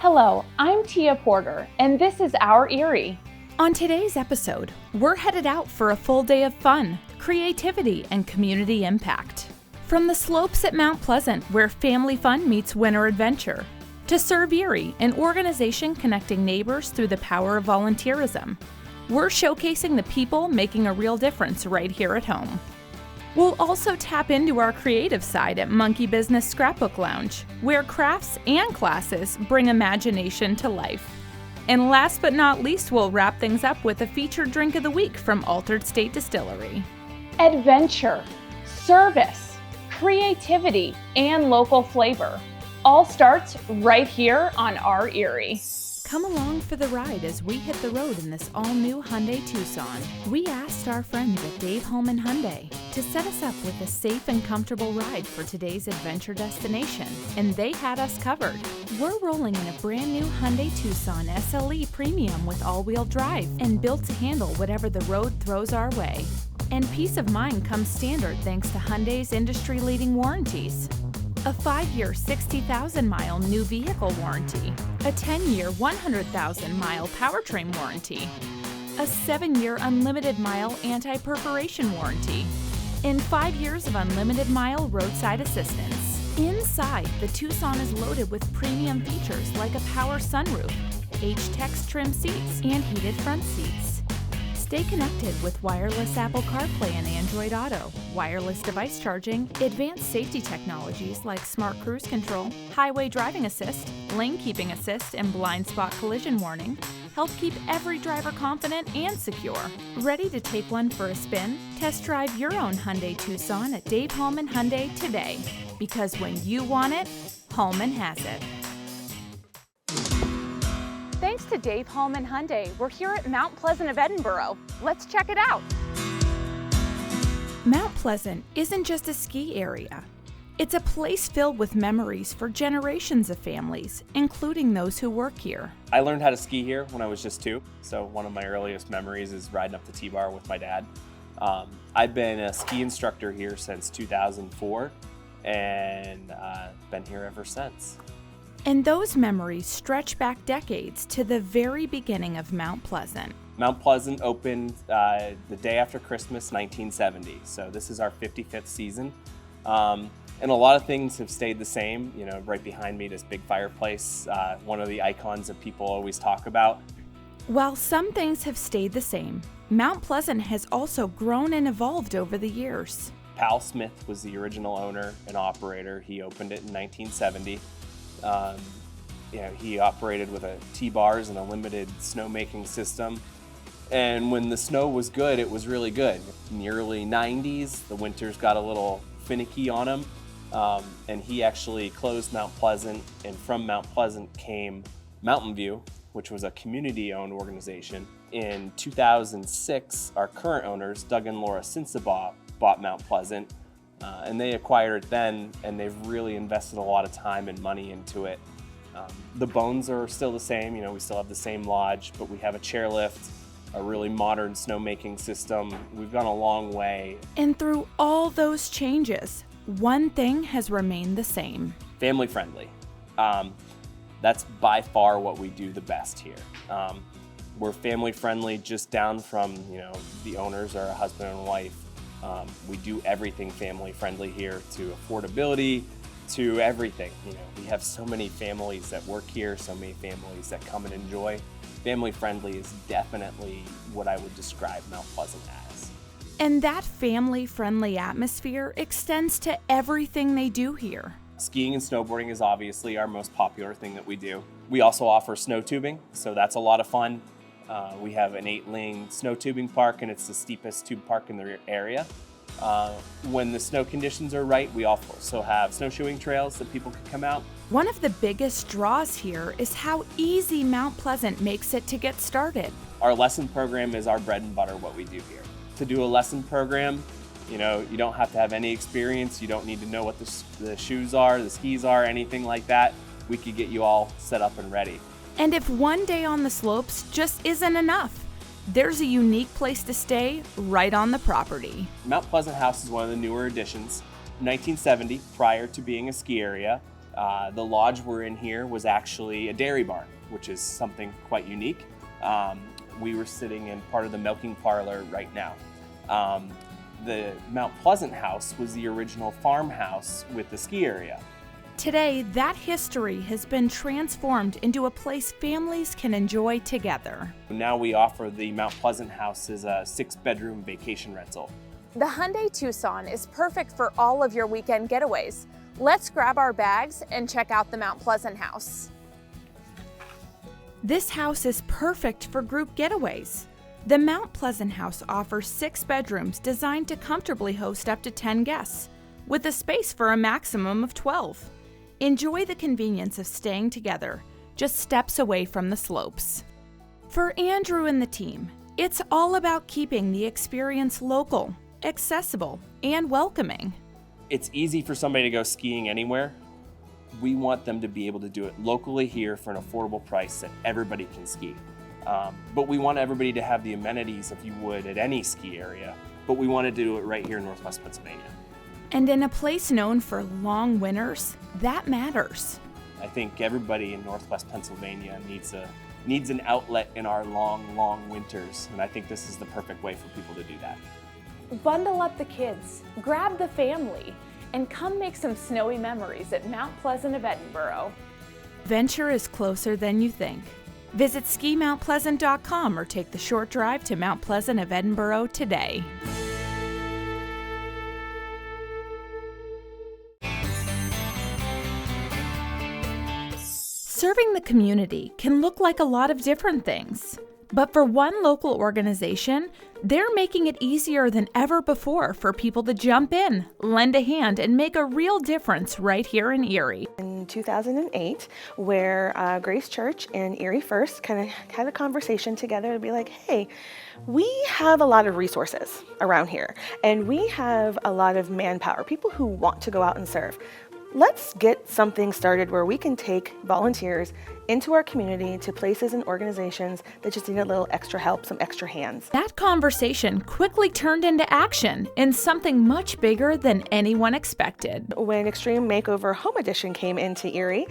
Hello, I'm Tia Porter, and this is Our Erie. On today's episode, we're headed out for a full day of fun, creativity, and community impact. From the slopes at Mount Pleasant, where family fun meets winter adventure, to ServErie, an organization connecting neighbors through the power of volunteerism. We're showcasing the people making a real difference right here at home. We'll also tap into our creative side at Monkey Business Scrapbook Lounge, where crafts and classes bring imagination to life. And last but not least, we'll wrap things up with a featured drink of the week from Altered State Distillery. Adventure, service, creativity, and local flavor all starts right here on Our Erie. Come along for the ride as we hit the road in this all-new Hyundai Tucson. We asked our friends at Hallman Hyundai to set us up with a safe and comfortable ride for today's adventure destination, and they had us covered. We're rolling in a brand new Hyundai Tucson SLE Premium with all-wheel drive and built to handle whatever the road throws our way. And peace of mind comes standard thanks to Hyundai's industry-leading warranties. A 5-year, 60,000-mile new vehicle warranty, a 10-year, 100,000-mile powertrain warranty, a 7-year unlimited-mile anti-perforation warranty, and 5 years of unlimited-mile roadside assistance. Inside, the Tucson is loaded with premium features like a power sunroof, H-Text trim seats, and heated front seats. Stay connected with wireless Apple CarPlay and Android Auto, wireless device charging, advanced safety technologies like smart cruise control, highway driving assist, lane keeping assist, and blind spot collision warning help keep every driver confident and secure. Ready to take one for a spin? Test drive your own Hyundai Tucson at Hallman Hyundai today. Because when you want it, Hallman has it. Thanks to Hallman Hyundai, we're here at Mount Pleasant of Edinboro. Let's check it out. Mount Pleasant isn't just a ski area. It's a place filled with memories for generations of families, including those who work here. I learned how to ski here when I was just 2, so one of my earliest memories is riding up the T-bar with my dad. I've been a ski instructor here since 2004, and been here ever since. And those memories stretch back decades to the very beginning of Mount Pleasant. Mount Pleasant opened the day after Christmas, 1970. So this is our 55th season. And a lot of things have stayed the same. You know, right behind me, this big fireplace, one of the icons that people always talk about. While some things have stayed the same, Mount Pleasant has also grown and evolved over the years. Pal Smith was the original owner and operator. He opened it in 1970. He operated with a T-bars and a limited snowmaking system. And when the snow was good, it was really good. In the early 90s, the winters got a little finicky on him. And he actually closed Mount Pleasant, and from Mount Pleasant came Mountain View, which was a community-owned organization. In 2006, our current owners, Doug and Laura Sinsabaugh, bought Mount Pleasant. And they acquired it then, and they've really invested a lot of time and money into it. The bones are still the same, we still have the same lodge, but we have a chairlift, a really modern snowmaking system. We've gone a long way. And through all those changes, one thing has remained the same. Family friendly. That's by far what we do the best here. We're family friendly, just down from, the owners are a husband and wife. We do everything family friendly here, to affordability, to everything. We have so many families that work here, so many families that come and enjoy. Family friendly is definitely what I would describe Mount Pleasant as. And that family friendly atmosphere extends to everything they do here. Skiing and snowboarding is obviously our most popular thing that we do. We also offer snow tubing, so that's a lot of fun. We have an 8-lane snow tubing park, and it's the steepest tube park in the area. When the snow conditions are right, we also have snowshoeing trails that people can come out. One of the biggest draws here is how easy Mount Pleasant makes it to get started. Our lesson program is our bread and butter, what we do here. To do a lesson program, you don't have to have any experience. You don't need to know what the shoes are, the skis are, anything like that. We could get you all set up and ready. And if one day on the slopes just isn't enough, there's a unique place to stay right on the property. Mount Pleasant House is one of the newer additions. 1970, prior to being a ski area, The lodge we're in here was actually a dairy barn, which is something quite unique. We were sitting in part of the milking parlor right now. The Mount Pleasant house was the original farmhouse with the ski area. Today, that history has been transformed into a place families can enjoy together. Now we offer the Mount Pleasant house as a 6-bedroom vacation rental. The Hyundai Tucson is perfect for all of your weekend getaways. Let's grab our bags and check out the Mount Pleasant house. This house is perfect for group getaways. The Mount Pleasant house offers 6 bedrooms designed to comfortably host up to 10 guests, with a space for a maximum of 12. Enjoy the convenience of staying together, just steps away from the slopes. For Andrew and the team, it's all about keeping the experience local, accessible, and welcoming. It's easy for somebody to go skiing anywhere. We want them to be able to do it locally here for an affordable price that everybody can ski. But we want everybody to have the amenities if you would at any ski area, but we want to do it right here in Northwest Pennsylvania. And in a place known for long winters, that matters. I think everybody in Northwest Pennsylvania needs an outlet in our long winters, and I think this is the perfect way for people to do that. Bundle up the kids, grab the family, and come make some snowy memories at Mount Pleasant of Edinboro. Venture is closer than you think. Visit skimountpleasant.com or take the short drive to Mount Pleasant of Edinboro today. Serving the community can look like a lot of different things. But for one local organization, they're making it easier than ever before for people to jump in, lend a hand, and make a real difference right here in Erie. In 2008, where Grace Church and Erie First kind of had a conversation together and be like, hey, we have a lot of resources around here, and we have a lot of manpower, people who want to go out and serve. Let's get something started where we can take volunteers into our community to places and organizations that just need a little extra help, some extra hands. That conversation quickly turned into action in something much bigger than anyone expected. When Extreme Makeover Home Edition came into Erie,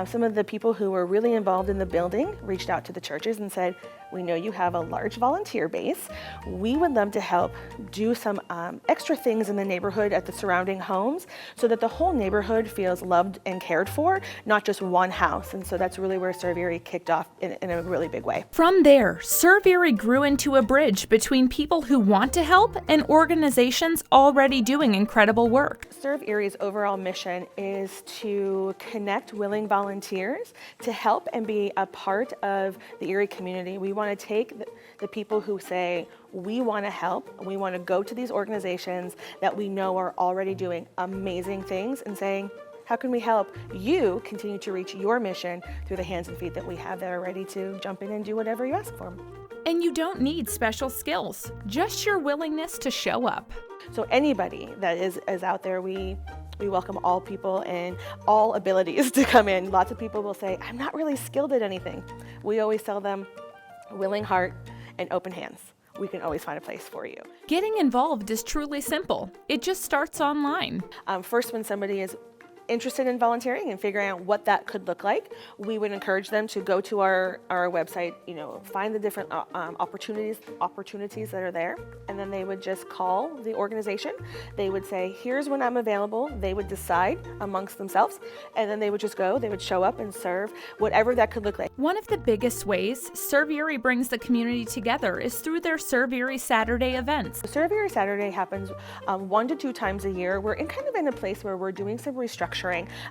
some of the people who were really involved in the building reached out to the churches and said, we know you have a large volunteer base. We would love to help do some extra things in the neighborhood at the surrounding homes so that the whole neighborhood feels loved and cared for, not just one house. And so that's really where ServErie kicked off in a really big way. From there, ServErie grew into a bridge between people who want to help and organizations already doing incredible work. ServErie's overall mission is to connect willing volunteers to help and be a part of the Erie community. We want to take the people who say, we want to help, and we want to go to these organizations that we know are already doing amazing things and saying, how can we help you continue to reach your mission through the hands and feet that we have that are ready to jump in and do whatever you ask for them? And you don't need special skills, just your willingness to show up. So anybody that is out there, we welcome all people and all abilities to come in. Lots of people will say, I'm not really skilled at anything. We always tell them, willing heart and open hands. We can always find a place for you. Getting involved is truly simple. It just starts online. First, when somebody is interested in volunteering and figuring out what that could look like, we would encourage them to go to our website, find the different opportunities that are there, and then they would just call the organization. They would say, here's when I'm available. They would decide amongst themselves, and then they would just go, they would show up and serve, whatever that could look like. One of the biggest ways ServErie brings the community together is through their ServErie Saturday events. ServErie Saturday happens 1 to 2 times a year. We're in a place where we're doing some restructuring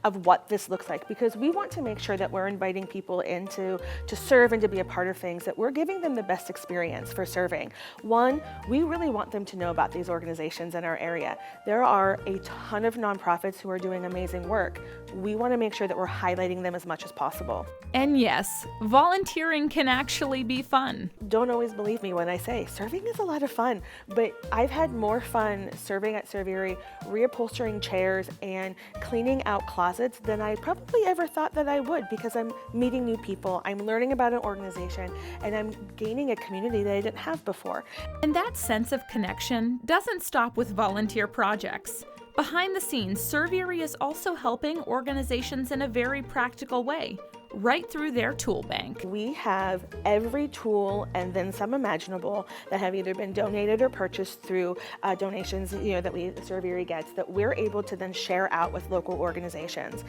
of what this looks like, because we want to make sure that we're inviting people in to serve and to be a part of things, that we're giving them the best experience for serving. One, we really want them to know about these organizations in our area. There are a ton of nonprofits who are doing amazing work. We want to make sure that we're highlighting them as much as possible. And yes, volunteering can actually be fun. Don't always believe me when I say serving is a lot of fun, but I've had more fun serving at ServErie, reupholstering chairs and cleaning out closets than I probably ever thought that I would, because I'm meeting new people, I'm learning about an organization, and I'm gaining a community that I didn't have before. And that sense of connection doesn't stop with volunteer projects. Behind the scenes, ServErie is also helping organizations in a very practical way, right through their tool bank. We have every tool and then some imaginable that have either been donated or purchased through donations, that ServErie gets, that we're able to then share out with local organizations.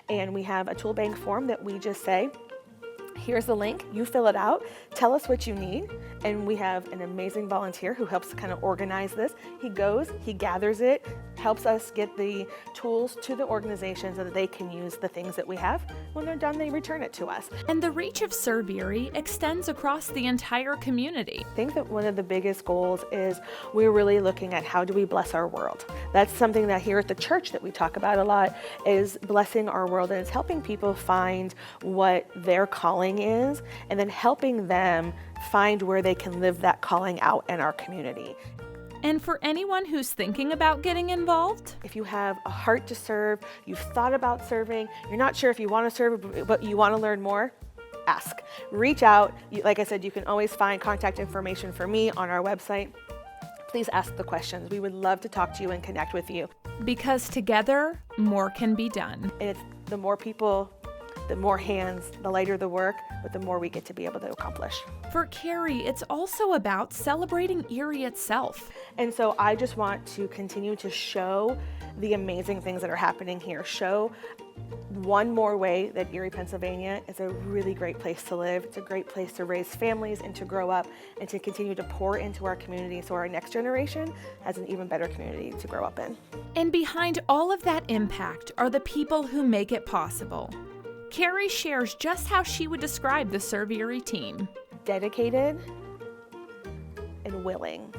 And we have a tool bank form that we just say, here's the link, you fill it out, tell us what you need, and we have an amazing volunteer who helps kind of organize this. He goes, he gathers it, helps us get the tools to the organization so that they can use the things that we have. When they're done, they return it to us. And the reach of ServErie extends across the entire community. I think that one of the biggest goals is we're really looking at how do we bless our world. That's something that here at the church that we talk about a lot, is blessing our world, and it's helping people find what their calling is and then helping them find where they can live that calling out in our community. And for anyone who's thinking about getting involved, if you have a heart to serve, you've thought about serving, you're not sure if you want to serve, but you want to learn more, ask. Reach out. Like I said, you can always find contact information for me on our website. Please ask the questions. We would love to talk to you and connect with you. because together, more can be done. And it's the more people, the more hands, the lighter the work, but the more we get to be able to accomplish. For Carrie, it's also about celebrating Erie itself. And so I just want to continue to show the amazing things that are happening here. Show one more way that Erie, Pennsylvania is a really great place to live. It's a great place to raise families and to grow up and to continue to pour into our community so our next generation has an even better community to grow up in. And behind all of that impact are the people who make it possible. Carrie shares just how she would describe the ServErie team. Dedicated and willing.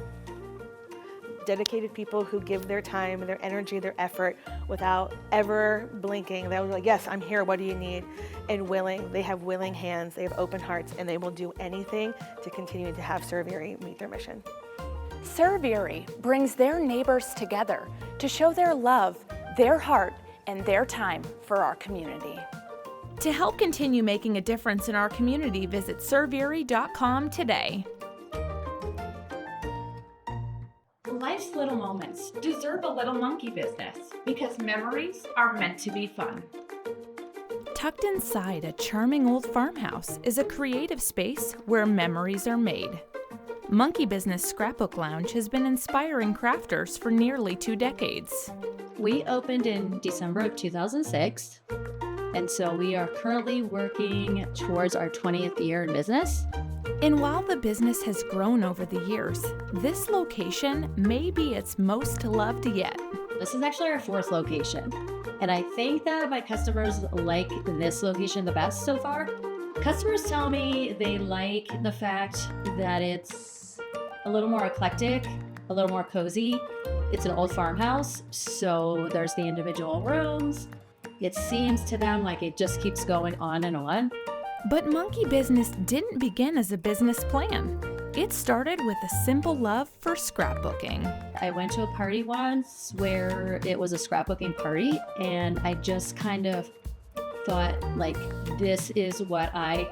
Dedicated people who give their time, their energy, their effort without ever blinking. They'll be like, yes, I'm here, what do you need? And willing. They have willing hands, they have open hearts, and they will do anything to continue to have ServErie meet their mission. ServErie brings their neighbors together to show their love, their heart, and their time for our community. To help continue making a difference in our community, visit ServErie.com today. Life's little moments deserve a little monkey business because memories are meant to be fun. Tucked inside a charming old farmhouse is a creative space where memories are made. Monkey Business Scrapbook Lounge has been inspiring crafters for nearly 2 decades. We opened in December of 2006, and so we are currently working towards our 20th year in business. And while the business has grown over the years, this location may be its most loved yet. This is actually our 4th location, and I think that my customers like this location the best so far. Customers tell me they like the fact that it's a little more eclectic, a little more cozy. It's an old farmhouse, so there's the individual rooms. It seems to them like it just keeps going on and on. But Monkey Business didn't begin as a business plan. It started with a simple love for scrapbooking. I went to a party once where it was a scrapbooking party, and I just kind of thought, like, this is what I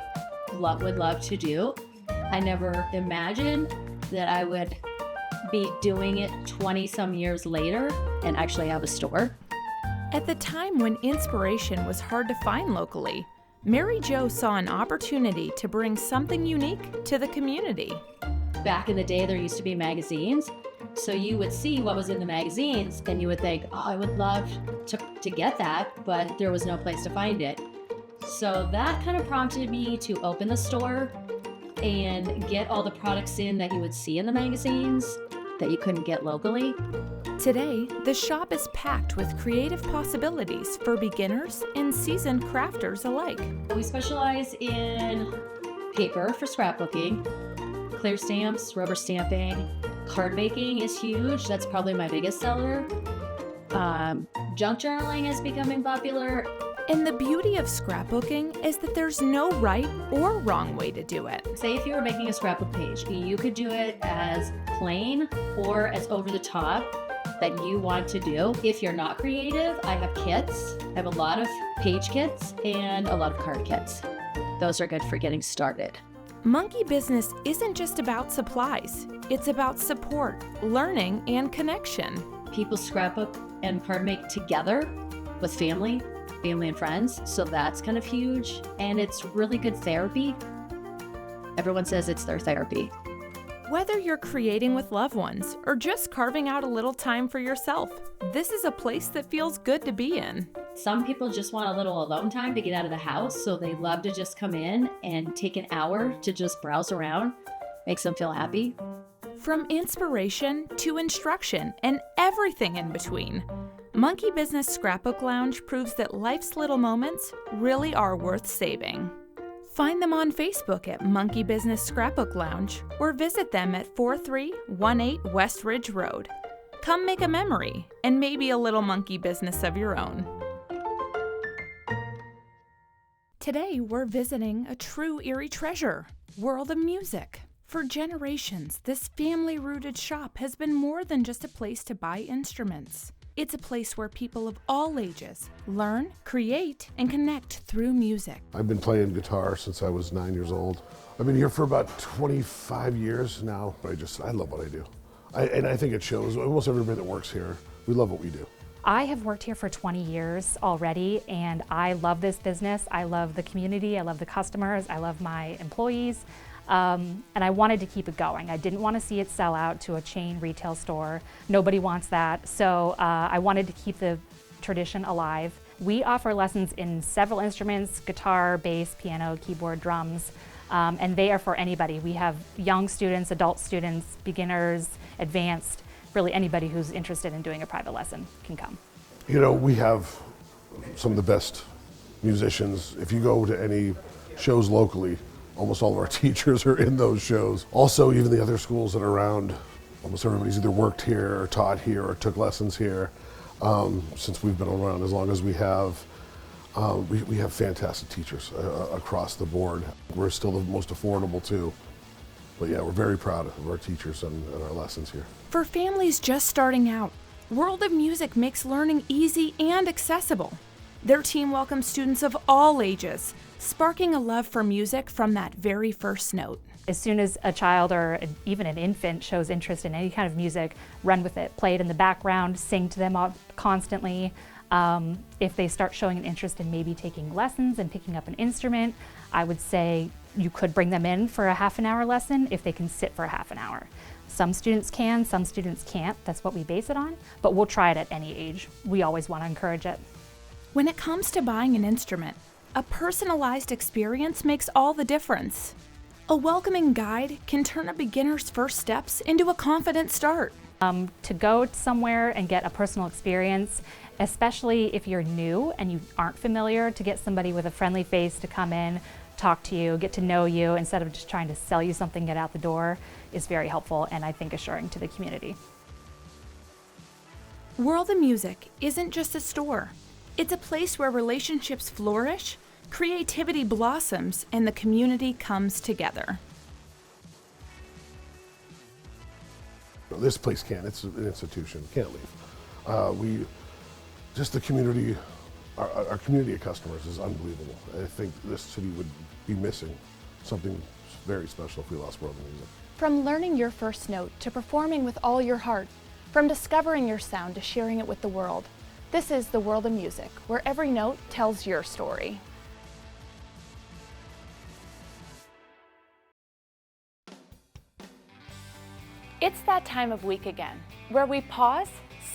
would love to do. I never imagined that I would be doing it 20-some years later and actually have a store. At the time when inspiration was hard to find locally, Mary Jo saw an opportunity to bring something unique to the community. Back in the day, there used to be magazines. So you would see what was in the magazines and you would think, oh, I would love to get that, but there was no place to find it. So that kind of prompted me to open the store and get all the products in that you would see in the magazines that you couldn't get locally. Today, the shop is packed with creative possibilities for beginners and seasoned crafters alike. We specialize in paper for scrapbooking, clear stamps, rubber stamping. Card making is huge. That's probably my biggest seller. Junk journaling is becoming popular. And the beauty of scrapbooking is that there's no right or wrong way to do it. Say if you were making a scrapbook page, you could do it as plain or as over the top that you want to do. If you're not creative, I have kits. I have a lot of page kits and a lot of card kits. Those are good for getting started. Monkey Business isn't just about supplies. It's about support, learning, and connection. people scrapbook and card make together with family and friends. So that's kind of huge. And it's really good therapy. Everyone says it's their therapy. Whether you're creating with loved ones or just carving out a little time for yourself, this is a place that feels good to be in. Some people just want a little alone time to get out of the house, so they love to just come in and take an hour to just browse around. Makes them feel happy. From inspiration to instruction and everything in between, Monkey Business Scrapbook Lounge proves that life's little moments really are worth saving. Find them on Facebook at Monkey Business Scrapbook Lounge or visit them at 4318 West Ridge Road. Come make a memory and maybe a little monkey business of your own. Today we're visiting a true Erie treasure, World of Music. For generations, this family-rooted shop has been more than just a place to buy instruments. It's a place where people of all ages learn, create, and connect through music. I've been playing guitar since I was 9 years old. I've been here for about 25 years now. I love what I do. And I think it shows. Almost everybody that works here, we love what we do. I have worked here for 20 years already, and I love this business. I love the community. I love the customers. I love my employees. And I wanted to keep it going. I didn't want to see it sell out to a chain retail store. Nobody wants that. So I wanted to keep the tradition alive. We offer lessons in several instruments: guitar, bass, piano, keyboard, drums, and they are for anybody. We have young students, adult students, beginners, advanced. Really anybody who's interested in doing a private lesson can come. You know, we have some of the best musicians. If you go to any shows locally, almost all of our teachers are in those shows. Also, even the other schools that are around, almost everybody's either worked here or taught here or took lessons here. Since we've been around as long as we have, we have fantastic teachers across the board. We're still the most affordable too. But yeah, we're very proud of our teachers and our lessons here. For families just starting out, World of Music makes learning easy and accessible. Their team welcomes students of all ages, sparking a love for music from that very first note. As soon as a child or even an infant shows interest in any kind of music, run with it, play it in the background, sing to them constantly. If they start showing an interest in maybe taking lessons and picking up an instrument, I would say you could bring them in for a half an hour lesson if they can sit for a half an hour. Some students can, some students can't. That's what we base it on, but we'll try it at any age. We always want to encourage it. When it comes to buying an instrument, a personalized experience makes all the difference. A welcoming guide can turn a beginner's first steps into a confident start. To go somewhere and get a personal experience, especially if you're new and you aren't familiar, to get somebody with a friendly face to come in, talk to you, get to know you, instead of just trying to sell you something, get out the door, is very helpful and I think assuring to the community. World of Music isn't just a store. It's a place where relationships flourish, creativity blossoms, and the community comes together. This place can't. It's an institution. Can't leave. Just the community, our community of customers is unbelievable. I think this city would be missing something very special if we lost World of Music. From learning your first note to performing with all your heart, from discovering your sound to sharing it with the world, this is the World of Music, where every note tells your story. It's that time of week again, where we pause,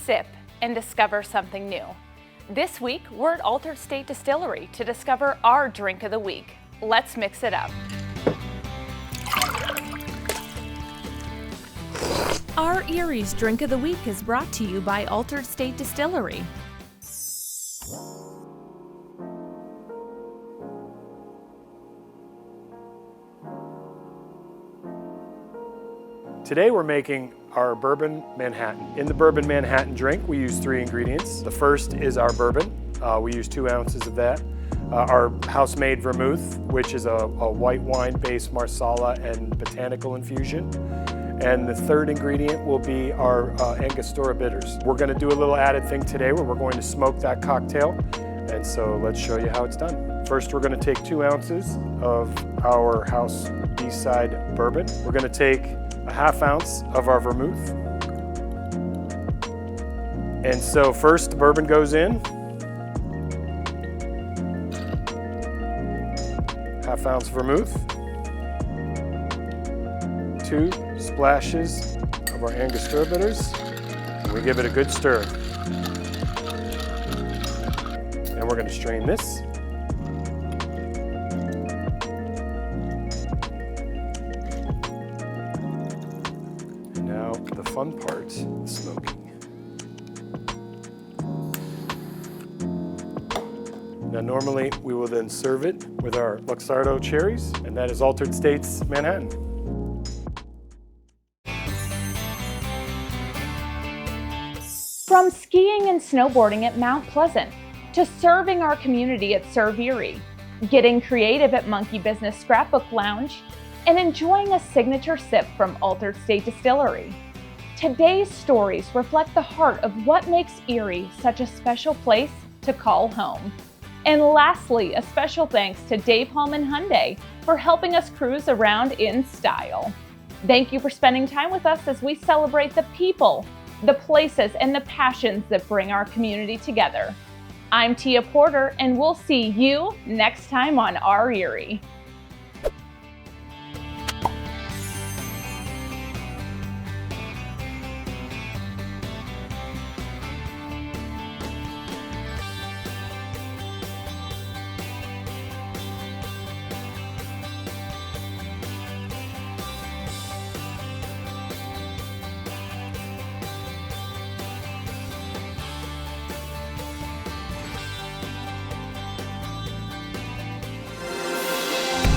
sip, and discover something new. This week, we're at Altered State Distillery to discover our drink of the week. Let's mix it up. Our Erie's Drink of the Week is brought to you by Altered State Distillery. Today we're making our Bourbon Manhattan. In the Bourbon Manhattan drink, we use 3 ingredients. The first is our bourbon. We use 2 ounces of that. Our house-made vermouth, which is a white wine-based Marsala and botanical infusion. And the third ingredient will be our Angostura bitters. We're going to do a little added thing today where we're going to smoke that cocktail. And so let's show you how it's done. First, we're going to take 2 ounces of our house B-side bourbon. We're going to take a 1/2 ounce of our vermouth. And so first the bourbon goes in. Half ounce vermouth. 2 splashes of our Angostura bitters. And we give it a good stir. And we're going to strain this. And now the fun part, smoking. Now normally we will then serve it with our Luxardo cherries, and that is Altered State's Manhattan. From skiing and snowboarding at Mount Pleasant, to serving our community at ServErie, getting creative at Monkey Business Scrapbook Lounge, and enjoying a signature sip from Altered State Distillery. Today's stories reflect the heart of what makes Erie such a special place to call home. And lastly, a special thanks to Dave Hallman Hyundai for helping us cruise around in style. Thank you for spending time with us as we celebrate the people, the places, and the passions that bring our community together. I'm Tia Porter, and we'll see you next time on Our Erie.